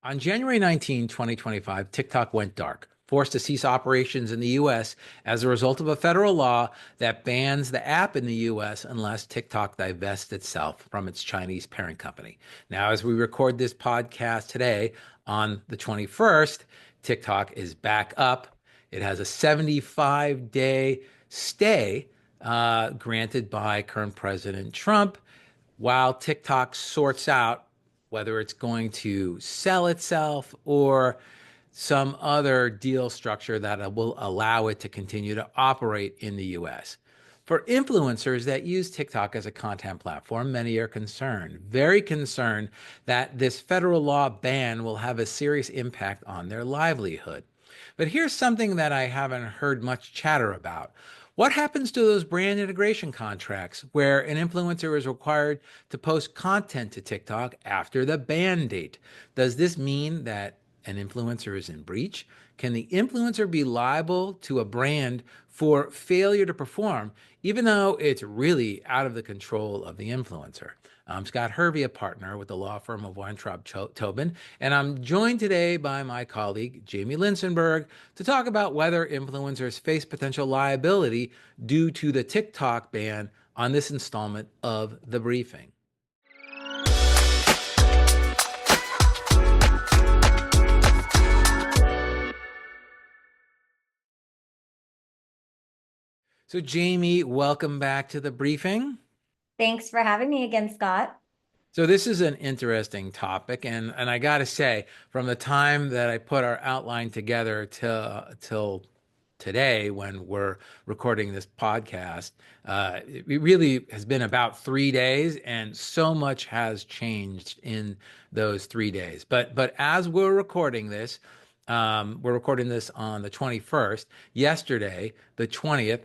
On January 19, 2025, TikTok went dark, forced to cease operations in the US as a result of a federal law that bans the app in the US unless TikTok divests itself from its Chinese parent company. Now, as we record this podcast today on the 21st, TikTok is back up. It has a 75-day stay granted by current President Trump while TikTok sorts out whether it's going to sell itself or some other deal structure that will allow it to continue to operate in the US. For influencers that use TikTok as a content platform, many are concerned, very concerned that this federal law ban will have a serious impact on their livelihood. But here's something that I haven't heard much chatter about. What happens to those brand integration contracts where an influencer is required to post content to TikTok after the ban date? Does this mean that an influencer is in breach? Can the influencer be liable to a brand for failure to perform, even though it's really out of the control of the influencer? I'm Scott Hervey, a partner with the law firm of Weintraub Tobin, and I'm joined today by my colleague, Jamie Linsenberg, to talk about whether influencers face potential liability due to the TikTok ban on this installment of The Briefing. So, Jamie, welcome back to The Briefing. Thanks for having me again, Scott. So this is an interesting topic, and I got to say, from the time that I put our outline together till today, when we're recording this podcast, it really has been about 3 days, and so much has changed in those 3 days. But as we're recording this on the 21st. Yesterday, the 20th,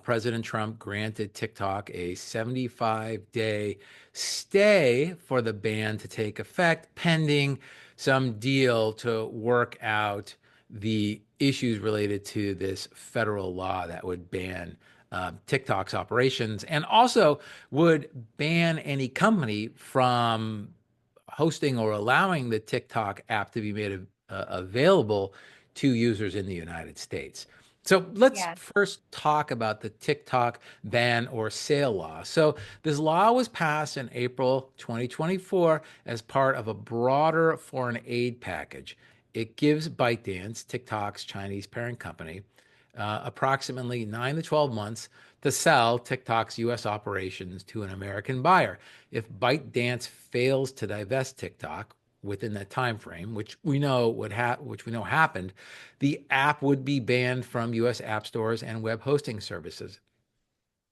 President Trump granted TikTok a 75-day stay for the ban to take effect, pending some deal to work out the issues related to this federal law that would ban TikTok's operations and also would ban any company from hosting or allowing the TikTok app to be made available to users in the United States. So let's Yeah. first talk about the TikTok ban or sale law. So this law was passed in April 2024 as part of a broader foreign aid package. It gives ByteDance, TikTok's Chinese parent company, approximately 9 to 12 months to sell TikTok's US operations to an American buyer. If ByteDance fails to divest TikTok within that time frame, which we know happened, the app would be banned from US app stores and web hosting services.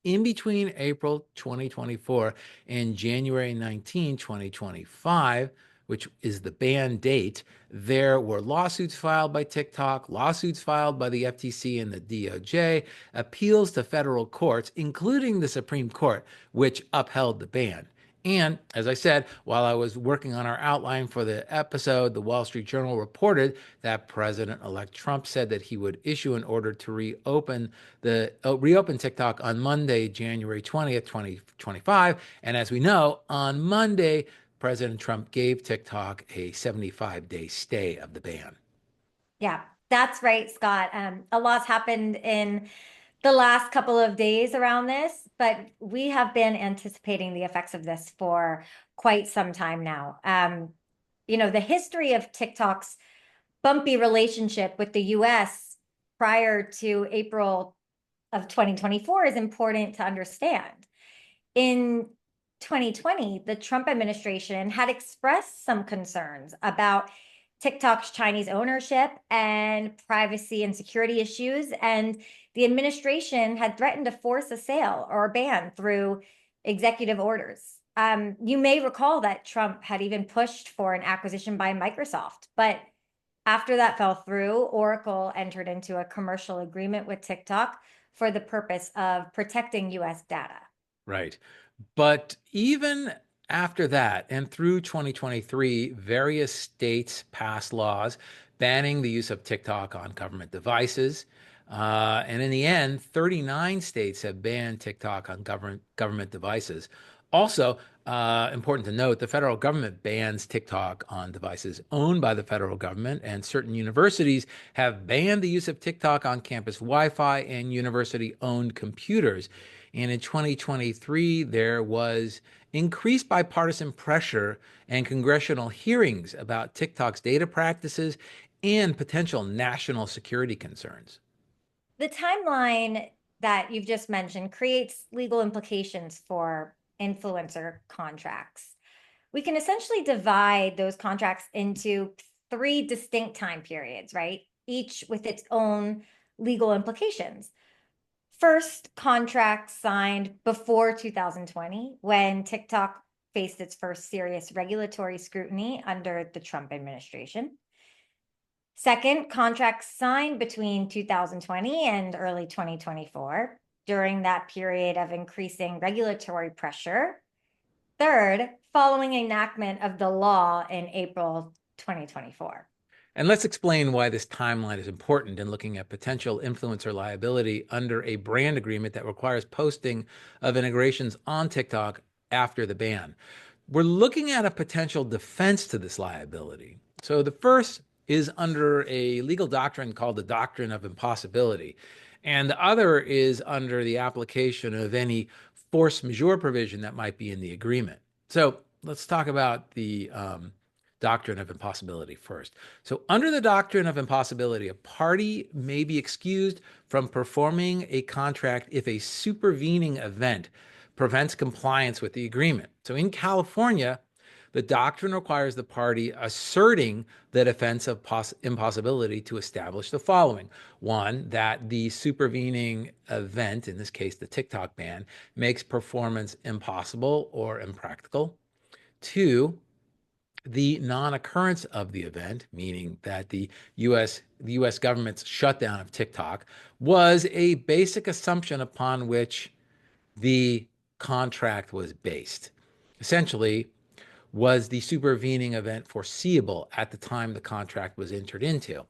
In between April 2024 and January 19, 2025, which is the ban date, there were lawsuits filed by TikTok, lawsuits filed by the FTC and the DOJ, appeals to federal courts, including the Supreme Court, which upheld the ban. And as I said, while I was working on our outline for the episode, the Wall Street Journal reported that President-elect Trump said that he would issue an order to reopen TikTok on Monday, January 20th, 2025. And as we know, on Monday, President Trump gave TikTok a 75-day stay of the ban. Yeah, that's right, Scott. A lot's happened in the last couple of days around this, but we have been anticipating the effects of this for quite some time now. The history of TikTok's bumpy relationship with the US prior to April of 2024 is important to understand. In 2020, the Trump administration had expressed some concerns about TikTok's Chinese ownership and privacy and security issues, and the administration had threatened to force a sale or a ban through executive orders. You may recall that Trump had even pushed for an acquisition by Microsoft, but after that fell through, Oracle entered into a commercial agreement with TikTok for the purpose of protecting US data. Right. But even after that and through 2023, various states passed laws banning the use of TikTok on government devices. And in the end, 39 states have banned TikTok on government devices. Also, important to note, the federal government bans TikTok on devices owned by the federal government, and certain universities have banned the use of TikTok on campus Wi-Fi and university-owned computers. And in 2023, there was increased bipartisan pressure and congressional hearings about TikTok's data practices and potential national security concerns. The timeline that you've just mentioned creates legal implications for influencer contracts. We can essentially divide those contracts into three distinct time periods, right? Each with its own legal implications. First, contracts signed before 2020, when TikTok faced its first serious regulatory scrutiny under the Trump administration. Second, contracts signed between 2020 and early 2024 during that period of increasing regulatory pressure. Third, following enactment of the law in April 2024. And let's explain why this timeline is important in looking at potential influencer liability under a brand agreement that requires posting of integrations on TikTok after the ban. We're looking at a potential defense to this liability. So the first is under a legal doctrine called the doctrine of impossibility, and the other is under the application of any force majeure provision that might be in the agreement. So let's talk about the doctrine of impossibility first. So under the doctrine of impossibility, a party may be excused from performing a contract if a supervening event prevents compliance with the agreement. So in California, the doctrine requires the party asserting the defense of impossibility to establish the following. One, that the supervening event, in this case, the TikTok ban, makes performance impossible or impractical. Two, the non-occurrence of the event, meaning that the US government's shutdown of TikTok was a basic assumption upon which the contract was based. Essentially, was the supervening event foreseeable at the time the contract was entered into?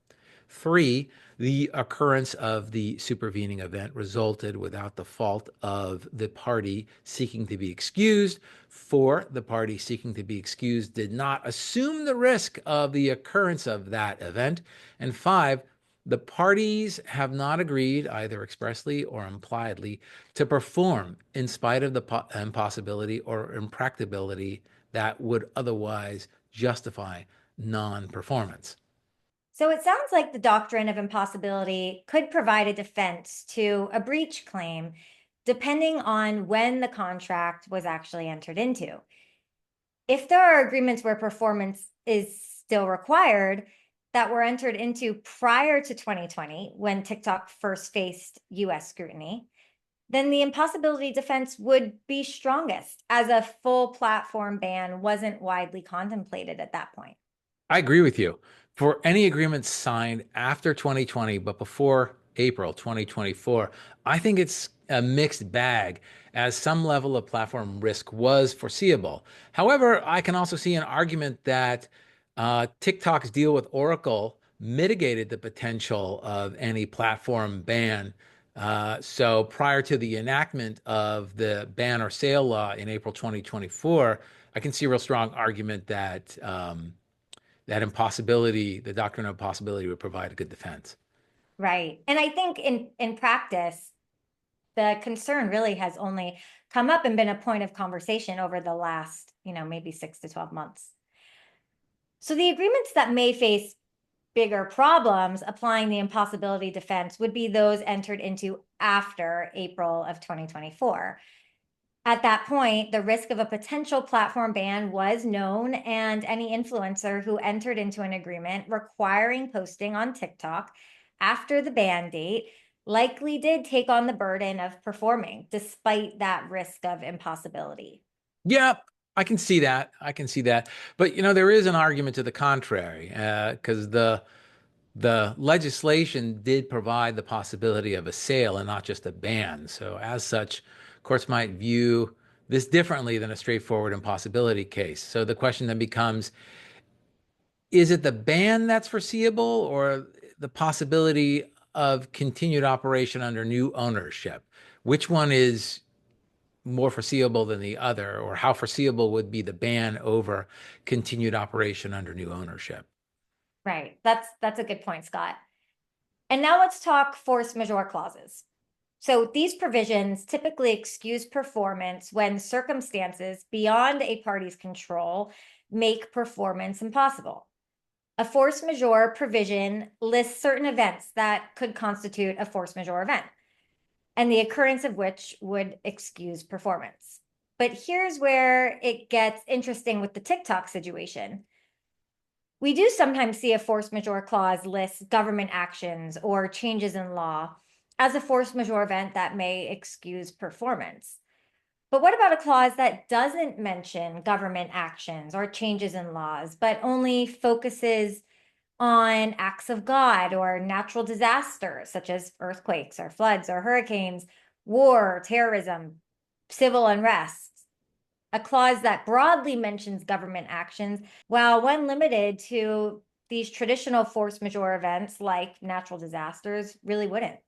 Three, the occurrence of the supervening event resulted without the fault of the party seeking to be excused. Four, the party seeking to be excused did not assume the risk of the occurrence of that event. And five, the parties have not agreed, either expressly or impliedly, to perform in spite of the impossibility or impracticability that would otherwise justify non-performance. So it sounds like the doctrine of impossibility could provide a defense to a breach claim, depending on when the contract was actually entered into. If there are agreements where performance is still required that were entered into prior to 2020, when TikTok first faced US scrutiny, then the impossibility defense would be strongest, as a full platform ban wasn't widely contemplated at that point. I agree with you. For any agreements signed after 2020, but before April 2024, I think it's a mixed bag, as some level of platform risk was foreseeable. However, I can also see an argument that TikTok's deal with Oracle mitigated the potential of any platform ban. So prior to the enactment of the ban or sale law in April 2024, I can see a real strong argument that that impossibility, the doctrine of impossibility, would provide a good defense. Right. And I think in practice, the concern really has only come up and been a point of conversation over the last, maybe 6 to 12 months. So the agreements that may face bigger problems applying the impossibility defense would be those entered into after April of 2024. At that point, the risk of a potential platform ban was known, and any influencer who entered into an agreement requiring posting on TikTok after the ban date likely did take on the burden of performing despite that risk of impossibility. Yeah, I can see that. I can see that. But there is an argument to the contrary, because the legislation did provide the possibility of a sale and not just a ban. So as such, courts might view this differently than a straightforward impossibility case. So the question then becomes, is it the ban that's foreseeable or the possibility of continued operation under new ownership? Which one is more foreseeable than the other, or how foreseeable would be the ban over continued operation under new ownership? Right. That's a good point, Scott. And now let's talk force majeure clauses. So these provisions typically excuse performance when circumstances beyond a party's control make performance impossible. A force majeure provision lists certain events that could constitute a force majeure event, and the occurrence of which would excuse performance. But here's where it gets interesting with the TikTok situation. We do sometimes see a force majeure clause list government actions or changes in law as a force majeure event that may excuse performance. But what about a clause that doesn't mention government actions or changes in laws, but only focuses on acts of God or natural disasters such as earthquakes or floods or hurricanes, war, terrorism, civil unrest? A clause that broadly mentions government actions, while when limited to these traditional force majeure events like natural disasters, really wouldn't.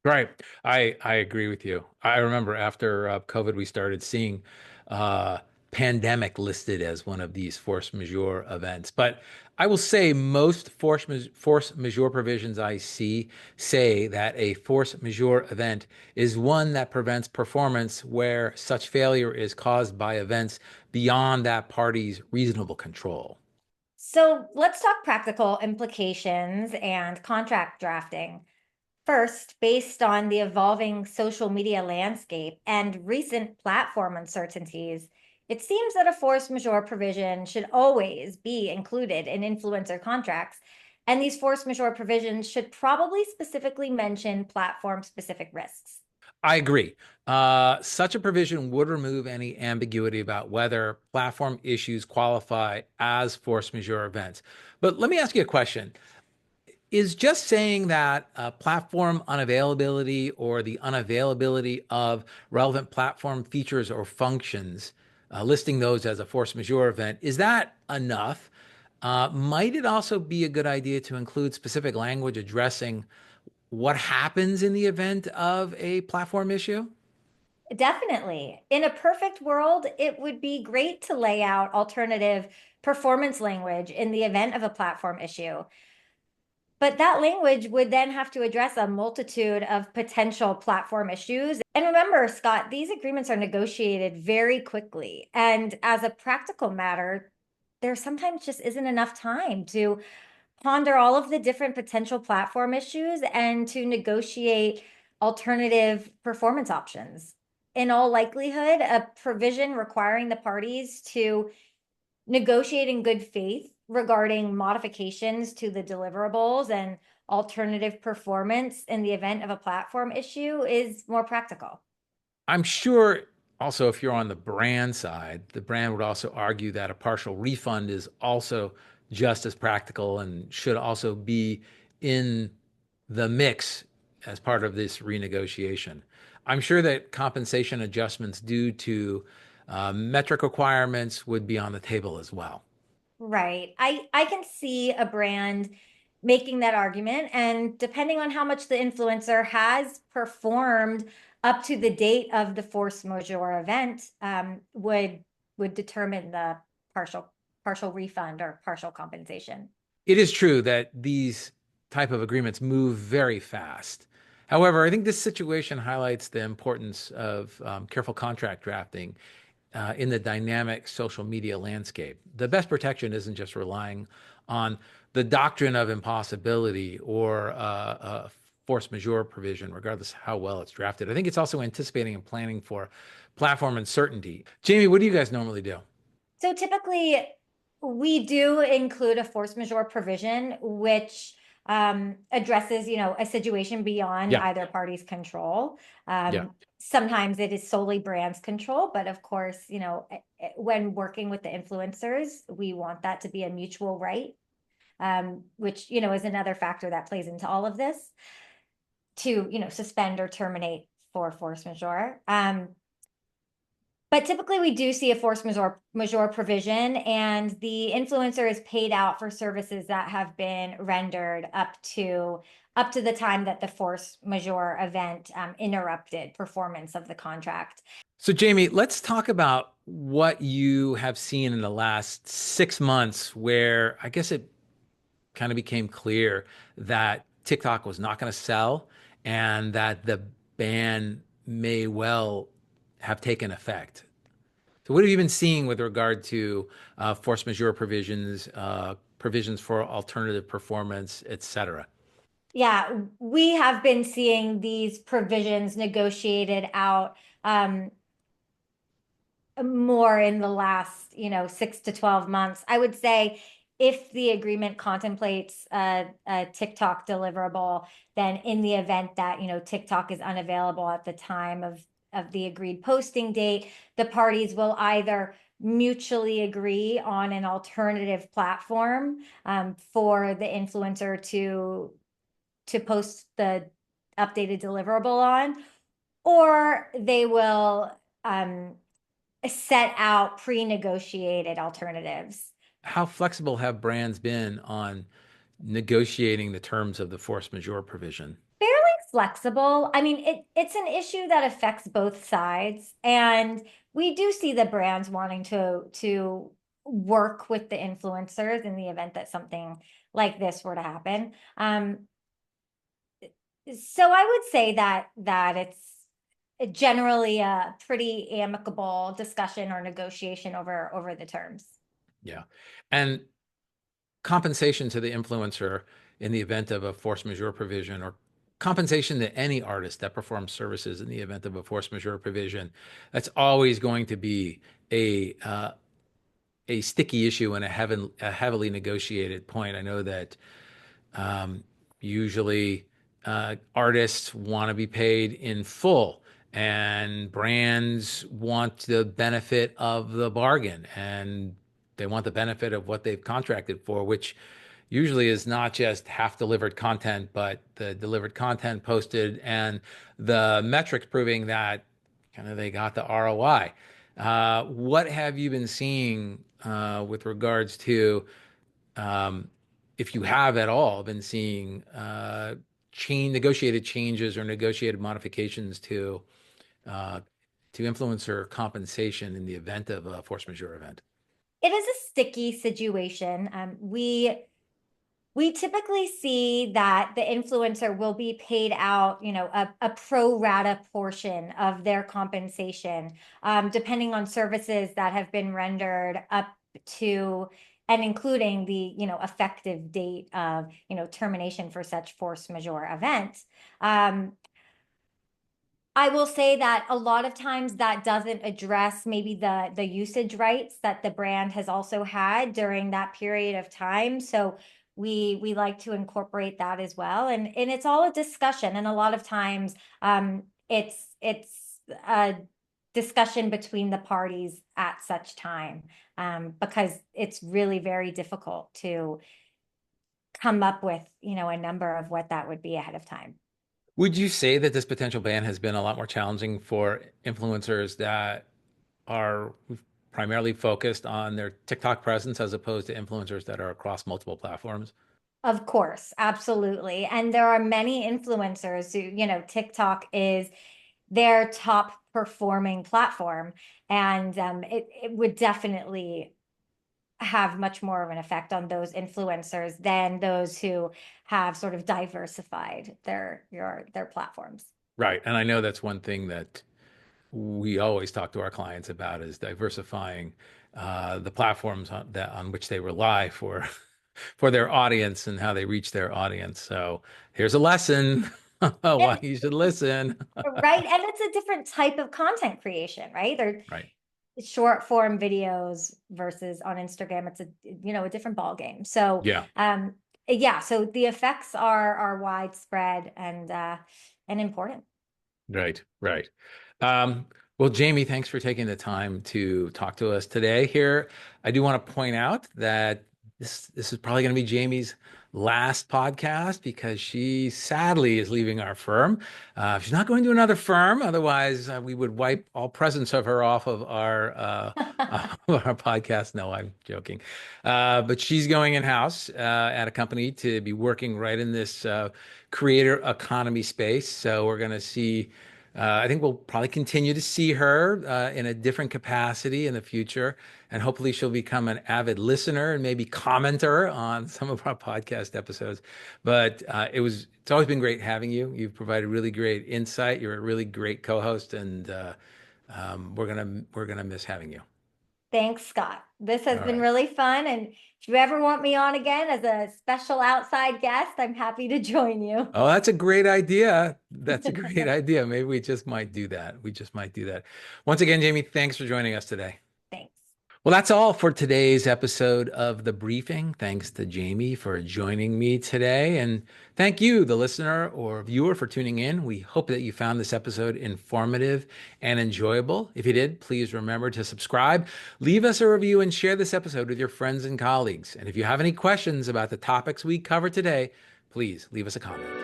Right. I agree with you. I remember after COVID, we started seeing uh, pandemic listed as one of these force majeure events. But I will say most force majeure provisions I see say that a force majeure event is one that prevents performance where such failure is caused by events beyond that party's reasonable control. So let's talk practical implications and contract drafting. First, based on the evolving social media landscape and recent platform uncertainties, it seems that a force majeure provision should always be included in influencer contracts. And these force majeure provisions should probably specifically mention platform specific risks. I agree. Such a provision would remove any ambiguity about whether platform issues qualify as force majeure events. But let me ask you a question. Is just saying that platform unavailability or the unavailability of relevant platform features or functions, listing those as a force majeure event, is that enough? Might it also be a good idea to include specific language addressing what happens in the event of a platform issue? Definitely. In a perfect world, it would be great to lay out alternative performance language in the event of a platform issue. But that language would then have to address a multitude of potential platform issues. And remember, Scott, these agreements are negotiated very quickly. And as a practical matter, there sometimes just isn't enough time to ponder all of the different potential platform issues and to negotiate alternative performance options. In all likelihood, a provision requiring the parties to negotiate in good faith regarding modifications to the deliverables and alternative performance in the event of a platform issue is more practical. I'm sure also if you're on the brand side, the brand would also argue that a partial refund is also just as practical and should also be in the mix as part of this renegotiation. I'm sure that compensation adjustments due to metric requirements would be on the table as well. Right. I can see a brand making that argument, and depending on how much the influencer has performed up to the date of the force majeure event, would determine the partial refund or partial compensation. It is true that these type of agreements move very fast. However, I think this situation highlights the importance of careful contract drafting in the dynamic social media landscape. The best protection isn't just relying on the doctrine of impossibility or a force majeure provision, regardless how well it's drafted. I think it's also anticipating and planning for platform uncertainty. Jamie, what do you guys normally do? So typically, we do include a force majeure provision, which addresses, a situation beyond Yeah, either party's control. yeah. Sometimes it is solely brand's control, but of course, when working with the influencers, we want that to be a mutual right, which, is another factor that plays into all of this to, suspend or terminate for force majeure. But typically we do see a force majeure provision, and the influencer is paid out for services that have been rendered up to the time that the force majeure event interrupted performance of the contract. So, Jamie, let's talk about what you have seen in the last 6 months, where I guess it kind of became clear that TikTok was not going to sell and that the ban may well have taken effect. So, what have you been seeing with regard to force majeure provisions, provisions for alternative performance, et cetera? Yeah, we have been seeing these provisions negotiated out more in the last, 6 to 12 months. I would say if the agreement contemplates a TikTok deliverable, then in the event that, TikTok is unavailable at the time of the agreed posting date, the parties will either mutually agree on an alternative platform for the influencer to post the updated deliverable on, or they will set out pre-negotiated alternatives. How flexible have brands been on negotiating the terms of the force majeure provision? Fairly flexible. I mean, it's an issue that affects both sides, and we do see the brands wanting to work with the influencers in the event that something like this were to happen. So I would say that it's generally a pretty amicable discussion or negotiation over the terms. Yeah. And compensation to the influencer in the event of a force majeure provision, or compensation to any artist that performs services in the event of a force majeure provision, that's always going to be a sticky issue and a heavily negotiated point. I know that um, usually artists want to be paid in full, and brands want the benefit of the bargain, and they want the benefit of what they've contracted for, which usually is not just half delivered content, but the delivered content posted and the metrics proving that kind of they got the ROI. What have you been seeing with regards to, um, if you have at all, been seeing negotiated changes or negotiated modifications uh, to influencer compensation in the event of a force majeure event? It is a sticky situation. We typically see that the influencer will be paid out, a pro rata portion of their compensation, depending on services that have been rendered up to and including the, effective date of, termination for such force majeure event. I will say that a lot of times that doesn't address maybe the usage rights that the brand has also had during that period of time. So we like to incorporate that as well. And it's all a discussion. And a lot of times it's a discussion between the parties at such time, because it's really very difficult to come up with, a number of what that would be ahead of time. Would you say that this potential ban has been a lot more challenging for influencers that are primarily focused on their TikTok presence as opposed to influencers that are across multiple platforms? Of course, absolutely. And there are many influencers who, TikTok is their top performing platform. And it would definitely have much more of an effect on those influencers than those who have sort of diversified their platforms. Right. And I know that's one thing that we always talk to our clients about is diversifying the platforms on which they rely for for their audience and how they reach their audience. So here's a lesson why you should listen. Right. And it's a different type of content creation, right? They're Right. short form videos versus on Instagram. It's a different ball game. So, Yeah. yeah, so the effects are widespread and important. Right. Right. Well, Jamie, thanks for taking the time to talk to us today here. I do want to point out that this is probably going to be Jamie's last podcast because she sadly is leaving our firm. She's not going to another firm. Otherwise, we would wipe all presence of her off of our podcast. No, I'm joking. But she's going in-house at a company to be working right in this creator economy space. So we're going to see I think we'll probably continue to see her in a different capacity in the future, and hopefully she'll become an avid listener and maybe commenter on some of our podcast episodes. But it's always been great having you. You've provided really great insight. You're a really great co-host, and we're gonna miss having you. Thanks, Scott. This has All been right. really fun. And if you ever want me on again as a special outside guest, I'm happy to join you. Oh, that's a great idea. That's a great idea. Maybe we just might do that. We just might do that. Once again, Jamie, thanks for joining us today. Thanks. Well, that's all for today's episode of The Briefing. Thanks to Jamie for joining me today. And thank you, the listener or viewer, for tuning in. We hope that you found this episode informative and enjoyable. If you did, please remember to subscribe, leave us a review, and share this episode with your friends and colleagues. And if you have any questions about the topics we covered today, please leave us a comment.